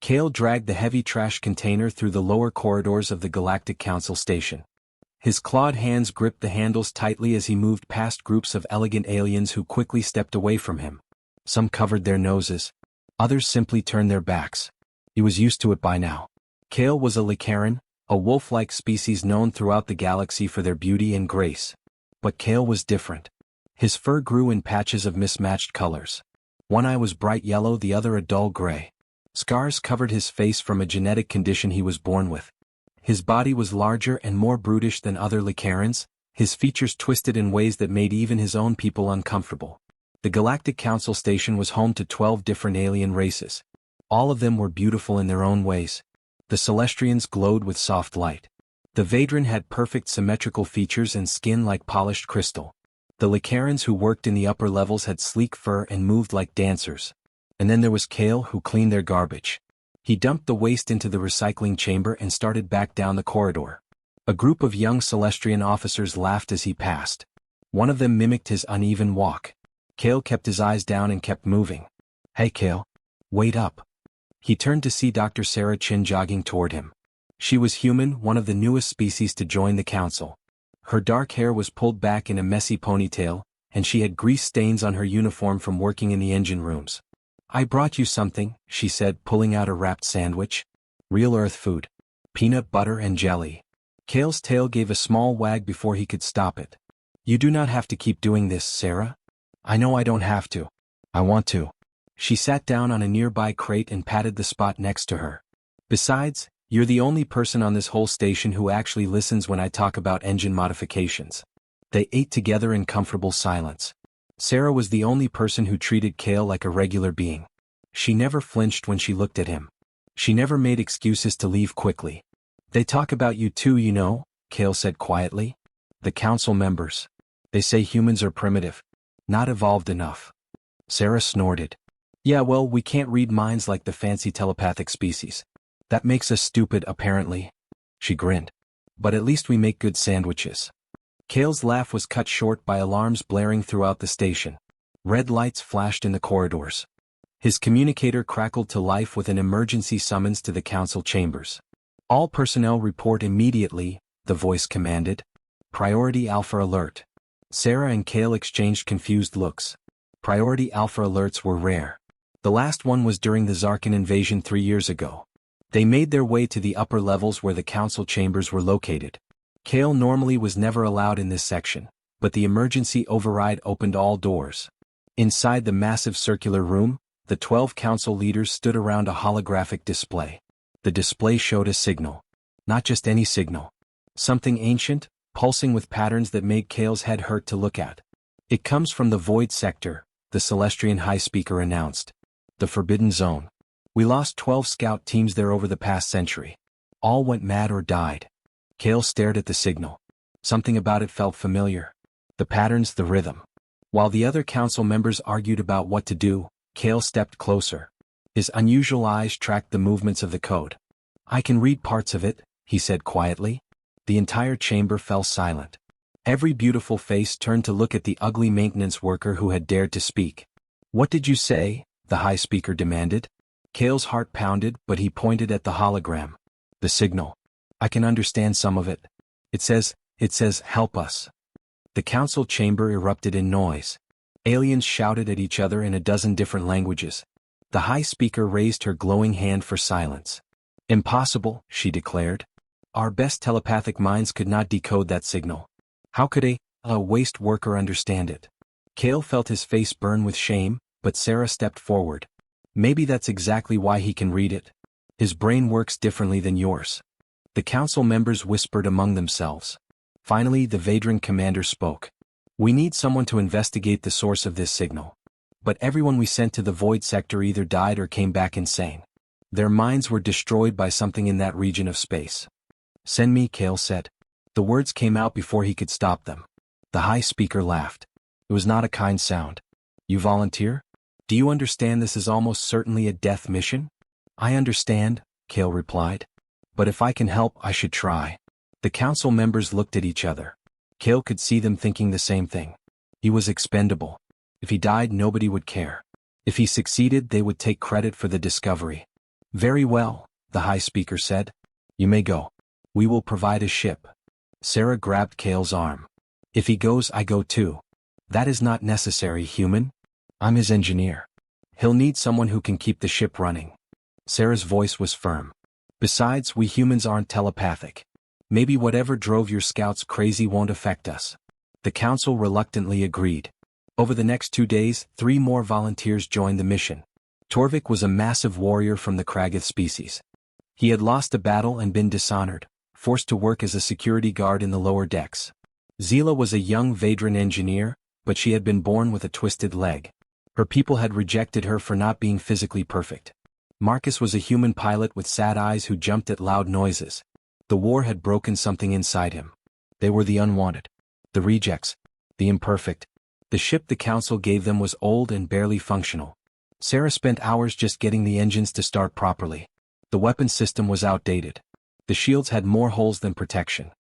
Kale dragged the heavy trash container through the lower corridors of the Galactic Council station. His clawed hands gripped the handles tightly as he moved past groups of elegant aliens who quickly stepped away from him. Some covered their noses. Others simply turned their backs. He was used to it by now. Kale was a Lycaran, a wolf-like species known throughout the galaxy for their beauty and grace. But Kale was different. His fur grew in patches of mismatched colors. One eye was bright yellow, the other a dull gray. Scars covered his face from a genetic condition he was born with. His body was larger and more brutish than other Lycarans, his features twisted in ways that made even his own people uncomfortable. The Galactic Council station was home to 12 different alien races. All of them were beautiful in their own ways. The Celestrians glowed with soft light. The Vadran had perfect symmetrical features and skin like polished crystal. The Lycarans who worked in the upper levels had sleek fur and moved like dancers. And then there was Kale, who cleaned their garbage. He dumped the waste into the recycling chamber and started back down the corridor. A group of young Celestrian officers laughed as he passed. One of them mimicked his uneven walk. Kale kept his eyes down and kept moving. "Hey Kale. Wait up." He turned to see Dr. Sarah Chin jogging toward him. She was human, one of the newest species to join the council. Her dark hair was pulled back in a messy ponytail, and she had grease stains on her uniform from working in the engine rooms. "I brought you something," she said, pulling out a wrapped sandwich. Real Earth food. Peanut butter and jelly. Kale's tail gave a small wag before he could stop it. "You do not have to keep doing this, Sarah." "I know I don't have to. I want to." She sat down on a nearby crate and patted the spot next to her. "Besides, you're the only person on this whole station who actually listens when I talk about engine modifications." They ate together in comfortable silence. Sarah was the only person who treated Kale like a regular being. She never flinched when she looked at him. She never made excuses to leave quickly. "They talk about you too, you know," Kale said quietly. "The council members. They say humans are primitive. Not evolved enough." Sarah snorted. "Yeah, well, we can't read minds like the fancy telepathic species. That makes us stupid, apparently." She grinned. "But at least we make good sandwiches." Kale's laugh was cut short by alarms blaring throughout the station. Red lights flashed in the corridors. His communicator crackled to life with an emergency summons to the council chambers. "All personnel report immediately," the voice commanded. "Priority Alpha Alert." Sarah and Kale exchanged confused looks. Priority Alpha alerts were rare. The last one was during the Zarkan invasion 3 years ago. They made their way to the upper levels where the council chambers were located. Kale normally was never allowed in this section, but the emergency override opened all doors. Inside the massive circular room, the 12 council leaders stood around a holographic display. The display showed a signal. Not just any signal. Something ancient, pulsing with patterns that made Kale's head hurt to look at. "It comes from the Void Sector," the Celestrian High Speaker announced. "The Forbidden Zone. We lost 12 scout teams there over the past century. All went mad or died." Kale stared at the signal. Something about it felt familiar. The patterns, the rhythm. While the other council members argued about what to do, Kale stepped closer. His unusual eyes tracked the movements of the code. "I can read parts of it," he said quietly. The entire chamber fell silent. Every beautiful face turned to look at the ugly maintenance worker who had dared to speak. "What did you say?" the High Speaker demanded. Kale's heart pounded, but he pointed at the hologram. "The signal. I can understand some of it. It says, help us." The council chamber erupted in noise. Aliens shouted at each other in a dozen different languages. The High Speaker raised her glowing hand for silence. "Impossible," she declared. "Our best telepathic minds could not decode that signal. How could a waste worker understand it?" Kale felt his face burn with shame, but Sarah stepped forward. "Maybe that's exactly why he can read it. His brain works differently than yours." The council members whispered among themselves. Finally, the Vadran commander spoke. "We need someone to investigate the source of this signal. But everyone we sent to the Void Sector either died or came back insane. Their minds were destroyed by something in that region of space." "Send me," Kale said. The words came out before he could stop them. The High Speaker laughed. It was not a kind sound. "You volunteer? Do you understand this is almost certainly a death mission?" "I understand," Kale replied. "But if I can help, I should try." The council members looked at each other. Kale could see them thinking the same thing. He was expendable. If he died, nobody would care. If he succeeded, they would take credit for the discovery. Very well, the High Speaker said. You may go. We will provide a ship. Sarah grabbed Kale's arm. If he goes, I go too. That is not necessary, human. I'm his engineer. He'll need someone who can keep the ship running. Sarah's voice was firm. Besides, we humans aren't telepathic. Maybe whatever drove your scouts crazy won't affect us. The council reluctantly agreed. Over the next 2 days, 3 more volunteers joined the mission. Torvik was a massive warrior from the Kragath species. He had lost a battle and been dishonored, forced to work as a security guard in the lower decks. Zila was a young Vadran engineer, but she had been born with a twisted leg. Her people had rejected her for not being physically perfect. Marcus was a human pilot with sad eyes who jumped at loud noises. The war had broken something inside him. They were the unwanted. The rejects. The imperfect. The ship the council gave them was old and barely functional. Sarah spent hours just getting the engines to start properly. The weapon system was outdated. The shields had more holes than protection.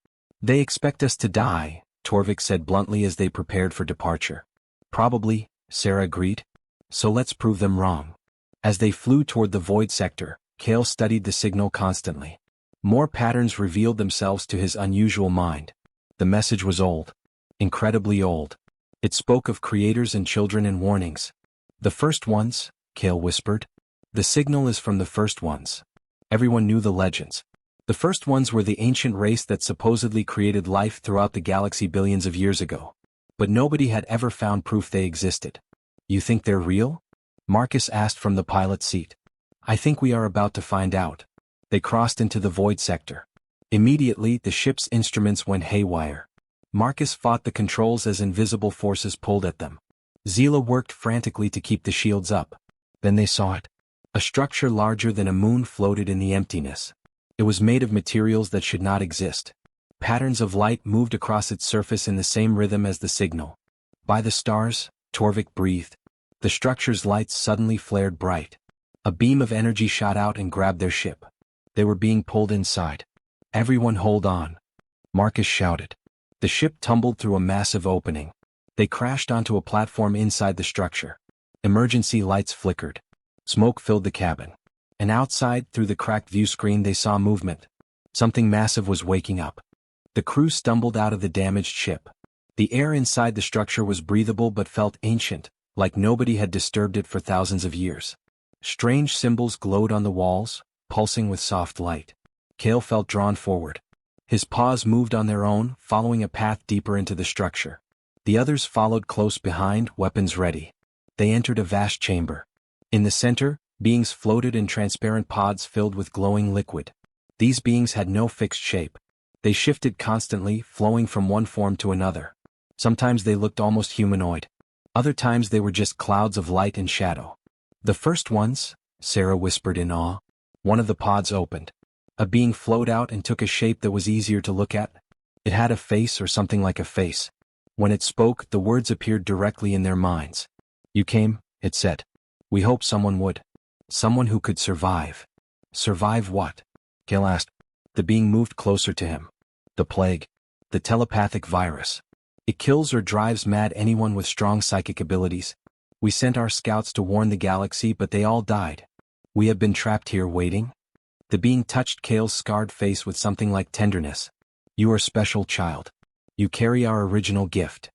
They expect us to die, Torvik said bluntly as they prepared for departure. Probably, Sarah agreed. So let's prove them wrong. As they flew toward the void sector, Kale studied the signal constantly. More patterns revealed themselves to his unusual mind. The message was old. Incredibly old. It spoke of creators and children and warnings. The first ones, Kale whispered. The signal is from the first ones. Everyone knew the legends. The first ones were the ancient race that supposedly created life throughout the galaxy billions of years ago. But nobody had ever found proof they existed. You think they're real? Marcus asked from the pilot's seat. I think we are about to find out. They crossed into the void sector. Immediately, the ship's instruments went haywire. Marcus fought the controls as invisible forces pulled at them. Zila worked frantically to keep the shields up. Then they saw it. A structure larger than a moon floated in the emptiness. It was made of materials that should not exist. Patterns of light moved across its surface in the same rhythm as the signal. By the stars, Torvik breathed. The structure's lights suddenly flared bright. A beam of energy shot out and grabbed their ship. They were being pulled inside. Everyone hold on. Marcus shouted. The ship tumbled through a massive opening. They crashed onto a platform inside the structure. Emergency lights flickered. Smoke filled the cabin. And outside, through the cracked view screen, they saw movement. Something massive was waking up. The crew stumbled out of the damaged ship. The air inside the structure was breathable but felt ancient, like nobody had disturbed it for thousands of years. Strange symbols glowed on the walls, pulsing with soft light. Kale felt drawn forward. His paws moved on their own, following a path deeper into the structure. The others followed close behind, weapons ready. They entered a vast chamber. In the center, beings floated in transparent pods filled with glowing liquid. These beings had no fixed shape. They shifted constantly, flowing from one form to another. Sometimes they looked almost humanoid. Other times they were just clouds of light and shadow. The first ones, Sarah whispered in awe. One of the pods opened. A being flowed out and took a shape that was easier to look at. It had a face or something like a face. When it spoke, the words appeared directly in their minds. You came, it said. We hoped someone would. Someone who could survive. Survive what? Kale asked. The being moved closer to him. The plague. The telepathic virus. It kills or drives mad anyone with strong psychic abilities. We sent our scouts to warn the galaxy, but they all died. We have been trapped here waiting. The being touched Kale's scarred face with something like tenderness. You are special, child. You carry our original gift.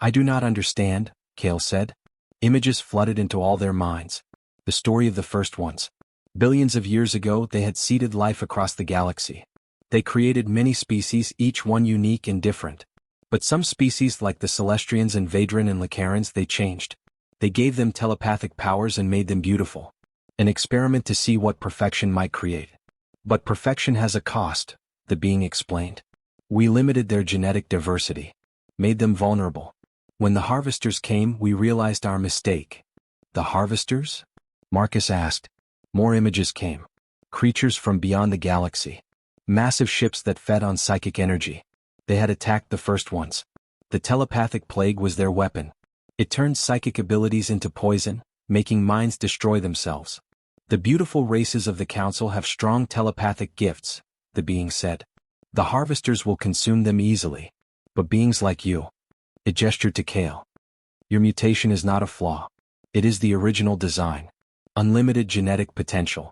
I do not understand, Kale said. Images flooded into all their minds. The story of the first ones. Billions of years ago, they had seeded life across the galaxy. They created many species, each one unique and different. But some species, like the Celestrians and Vadran and Lacarans, they changed. They gave them telepathic powers and made them beautiful. An experiment to see what perfection might create. But perfection has a cost, the being explained. We limited their genetic diversity. Made them vulnerable. When the harvesters came, we realized our mistake. The harvesters? Marcus asked. More images came. Creatures from beyond the galaxy. Massive ships that fed on psychic energy. They had attacked the first ones. The telepathic plague was their weapon. It turned psychic abilities into poison, making minds destroy themselves. The beautiful races of the council have strong telepathic gifts, the being said. The harvesters will consume them easily. But beings like you. It gestured to Kale. Your mutation is not a flaw. It is the original design. Unlimited genetic potential.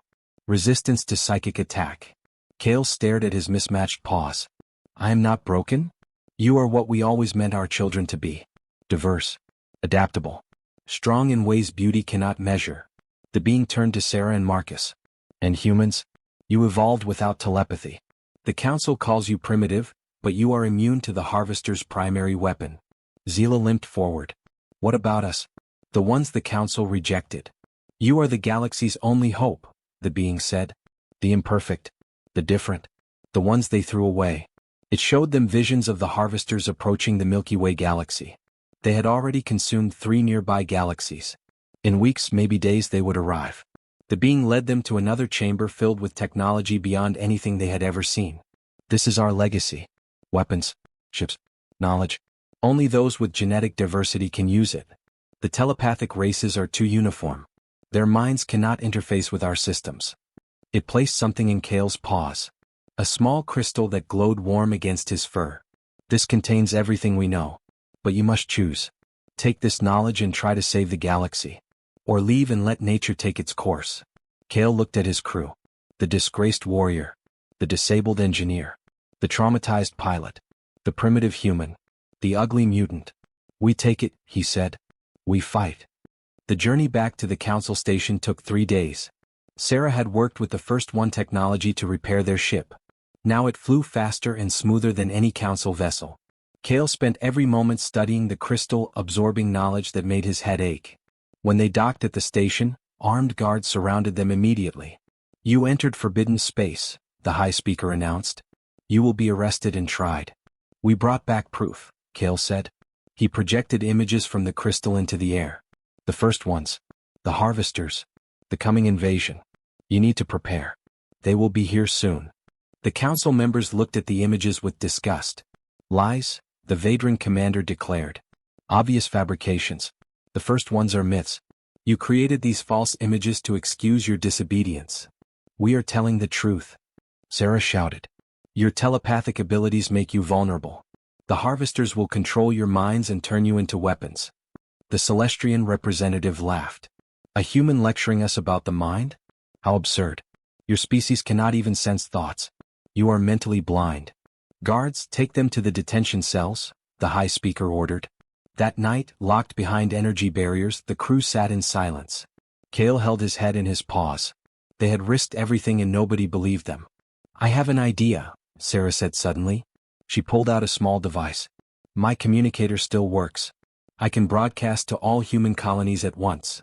Resistance to psychic attack. Kale stared at his mismatched paws. I am not broken? You are what we always meant our children to be. Diverse. Adaptable. Strong in ways beauty cannot measure. The being turned to Sarah and Marcus. And humans? You evolved without telepathy. The council calls you primitive, but you are immune to the harvester's primary weapon. Zila limped forward. What about us? The ones the council rejected. You are the galaxy's only hope, the being said. The imperfect. The different. The ones they threw away. It showed them visions of the harvesters approaching the Milky Way galaxy. They had already consumed 3 nearby galaxies. In weeks, maybe days, they would arrive. The being led them to another chamber filled with technology beyond anything they had ever seen. This is our legacy. Weapons, ships, knowledge. Only those with genetic diversity can use it. The telepathic races are too uniform. Their minds cannot interface with our systems. It placed something in Kale's paws. A small crystal that glowed warm against his fur. This contains everything we know. But you must choose. Take this knowledge and try to save the galaxy. Or leave and let nature take its course. Kale looked at his crew. The disgraced warrior. The disabled engineer. The traumatized pilot. The primitive human. The ugly mutant. We take it, he said. We fight. The journey back to the council station took 3 days. Sarah had worked with the First One technology to repair their ship. Now it flew faster and smoother than any council vessel. Kale spent every moment studying the crystal, absorbing knowledge that made his head ache. When they docked at the station, armed guards surrounded them immediately. You entered forbidden space, the high speaker announced. You will be arrested and tried. We brought back proof, Kale said. He projected images from the crystal into the air. The first ones. The harvesters. The coming invasion. You need to prepare. They will be here soon. The council members looked at the images with disgust. Lies, the Vadran commander declared. Obvious fabrications. The first ones are myths. You created these false images to excuse your disobedience. We are telling the truth. Sarah shouted. Your telepathic abilities make you vulnerable. The harvesters will control your minds and turn you into weapons. The Celestian representative laughed. A human lecturing us about the mind? How absurd. Your species cannot even sense thoughts. You are mentally blind. Guards, take them to the detention cells, the high speaker ordered. That night, locked behind energy barriers, the crew sat in silence. Kale held his head in his paws. They had risked everything and nobody believed them. I have an idea, Sarah said suddenly. She pulled out a small device. My communicator still works. I can broadcast to all human colonies at once.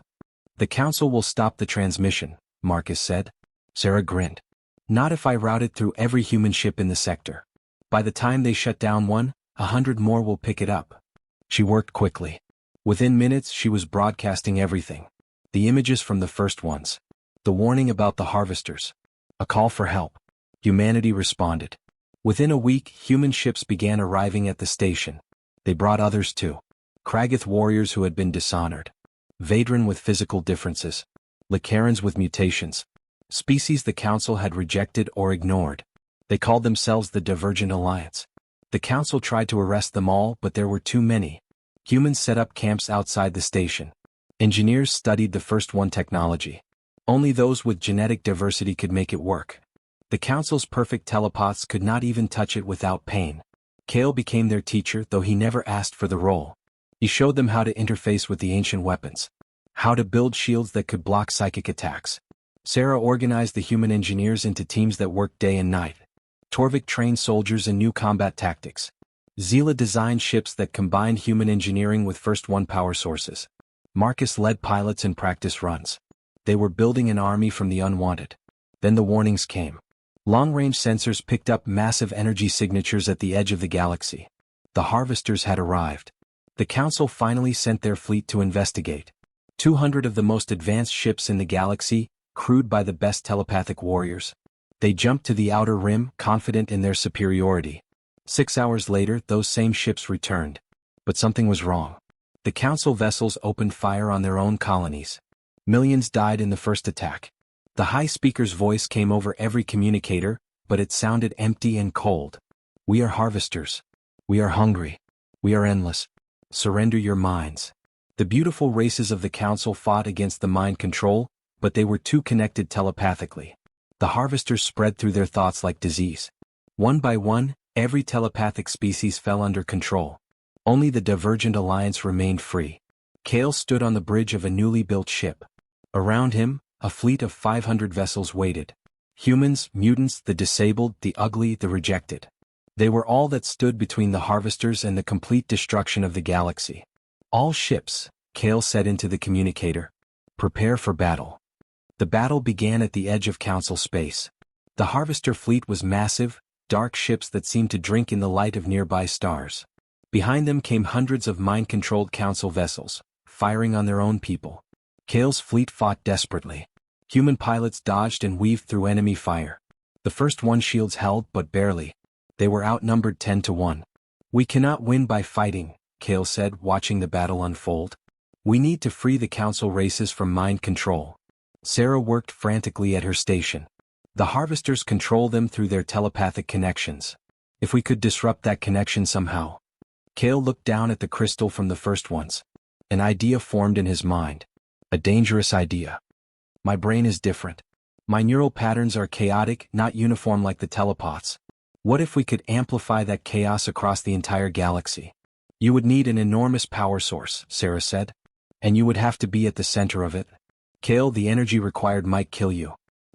The council will stop the transmission, Marcus said. Sarah grinned. Not if I route it through every human ship in the sector. By the time they shut down one, 100 more will pick it up. She worked quickly. Within minutes she was broadcasting everything. The images from the first ones. The warning about the harvesters. A call for help. Humanity responded. Within a week, human ships began arriving at the station. They brought others too. Kragath warriors who had been dishonored. Vadran with physical differences. Lycarans with mutations. Species the council had rejected or ignored. They called themselves the Divergent Alliance. The council tried to arrest them all, but there were too many. Humans set up camps outside the station. Engineers studied the First One technology. Only those with genetic diversity could make it work. The council's perfect telepaths could not even touch it without pain. Kale became their teacher, though he never asked for the role. He showed them how to interface with the ancient weapons. How to build shields that could block psychic attacks. Sarah organized the human engineers into teams that worked day and night. Torvik trained soldiers in new combat tactics. Zila designed ships that combined human engineering with First One power sources. Marcus led pilots in practice runs. They were building an army from the unwanted. Then the warnings came. Long-range sensors picked up massive energy signatures at the edge of the galaxy. The harvesters had arrived. The council finally sent their fleet to investigate. 200 of the most advanced ships in the galaxy, crewed by the best telepathic warriors. They jumped to the outer rim, confident in their superiority. 6 hours later, those same ships returned. But something was wrong. The council vessels opened fire on their own colonies. Millions died in the first attack. The high speaker's voice came over every communicator, but it sounded empty and cold. We are harvesters. We are hungry. We are endless. Surrender your minds. The beautiful races of the council fought against the mind control, but they were too connected telepathically. The harvesters spread through their thoughts like disease. One by one, every telepathic species fell under control. Only the Divergent Alliance remained free. Kale stood on the bridge of a newly built ship. Around him, a fleet of 500 vessels waited. Humans, mutants, the disabled, the ugly, the rejected. They were all that stood between the harvesters and the complete destruction of the galaxy. All ships, Kale said into the communicator. Prepare for battle. The battle began at the edge of Council space. The harvester fleet was massive, dark ships that seemed to drink in the light of nearby stars. Behind them came hundreds of mind-controlled Council vessels, firing on their own people. Kale's fleet fought desperately. Human pilots dodged and weaved through enemy fire. The first one shields held, but barely. They were outnumbered 10 to 1. We cannot win by fighting, Kale said, watching the battle unfold. We need to free the Council races from mind control. Sarah worked frantically at her station. The harvesters control them through their telepathic connections. If we could disrupt that connection somehow. Kale looked down at the crystal from the first ones. An idea formed in his mind. A dangerous idea. My brain is different. My neural patterns are chaotic, not uniform like the telepaths. What if we could amplify that chaos across the entire galaxy? You would need an enormous power source, Sarah said. And you would have to be at the center of it. Kale, the energy required might kill you.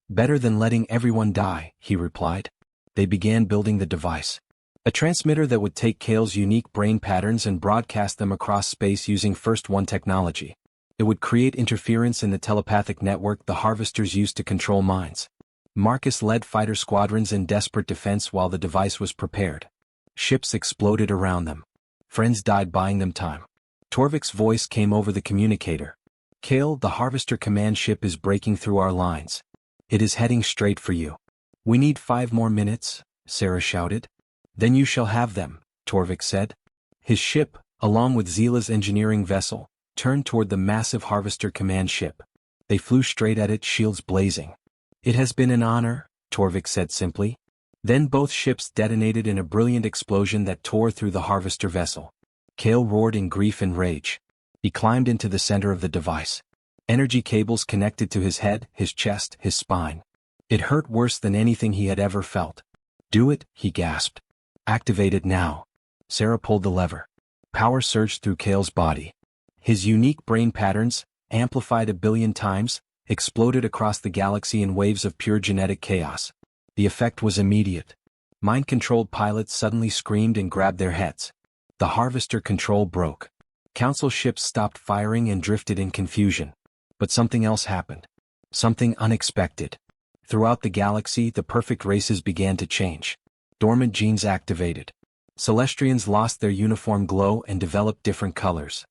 Better than letting everyone die, he replied. They began building the device. A transmitter that would take Kale's unique brain patterns and broadcast them across space using First One technology. It would create interference in the telepathic network the harvesters used to control minds. Marcus led fighter squadrons in desperate defense while the device was prepared. Ships exploded around them. Friends died buying them time. Torvik's voice came over the communicator. Kale, the harvester command ship is breaking through our lines. It is heading straight for you. We need 5 more minutes, Sarah shouted. Then you shall have them, Torvik said. His ship, along with Zila's engineering vessel, turned toward the massive harvester command ship. They flew straight at it, shields blazing. It has been an honor, Torvik said simply. Then both ships detonated in a brilliant explosion that tore through the harvester vessel. Kale roared in grief and rage. He climbed into the center of the device. Energy cables connected to his head, his chest, his spine. It hurt worse than anything he had ever felt. Do it, he gasped. Activate it now. Sarah pulled the lever. Power surged through Kale's body. His unique brain patterns, amplified 1 billion times, exploded across the galaxy in waves of pure genetic chaos. The effect was immediate. Mind-controlled pilots suddenly screamed and grabbed their heads. The harvester control broke. Council ships stopped firing and drifted in confusion. But something else happened. Something unexpected. Throughout the galaxy, the perfect races began to change. Dormant genes activated. Celestrians lost their uniform glow and developed different colors.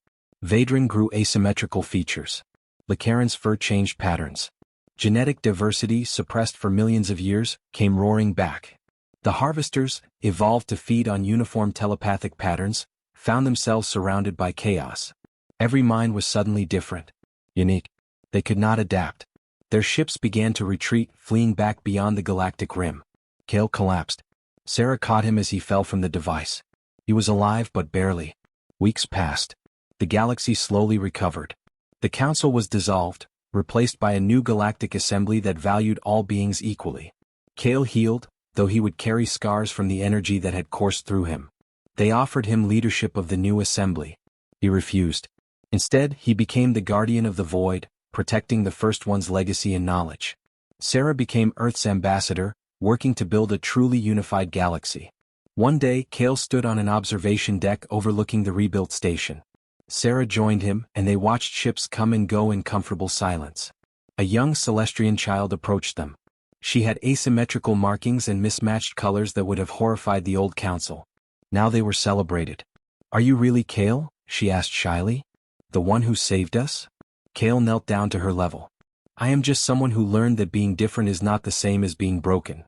Vadran grew asymmetrical features. Lakaran's fur changed patterns. Genetic diversity, suppressed for millions of years, came roaring back. The harvesters, evolved to feed on uniform telepathic patterns, found themselves surrounded by chaos. Every mind was suddenly different. Unique. They could not adapt. Their ships began to retreat, fleeing back beyond the galactic rim. Kale collapsed. Sarah caught him as he fell from the device. He was alive but barely. Weeks passed. The galaxy slowly recovered. The council was dissolved, replaced by a new galactic assembly that valued all beings equally. Kale healed, though he would carry scars from the energy that had coursed through him. They offered him leadership of the new assembly. He refused. Instead, he became the guardian of the void, protecting the First One's legacy and knowledge. Sarah became Earth's ambassador, working to build a truly unified galaxy. One day, Kale stood on an observation deck overlooking the rebuilt station. Sarah joined him, and they watched ships come and go in comfortable silence. A young Celestrian child approached them. She had asymmetrical markings and mismatched colors that would have horrified the old council. Now they were celebrated. "Are you really Kale?" she asked shyly. "The one who saved us?" Kale knelt down to her level. "I am just someone who learned that being different is not the same as being broken."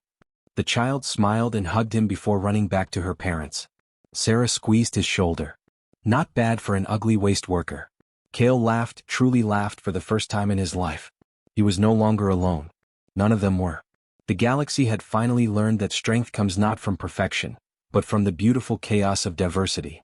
The child smiled and hugged him before running back to her parents. Sarah squeezed his shoulder. "Not bad for an ugly waste worker." Kale laughed, truly laughed for the first time in his life. He was no longer alone. None of them were. The galaxy had finally learned that strength comes not from perfection, but from the beautiful chaos of diversity.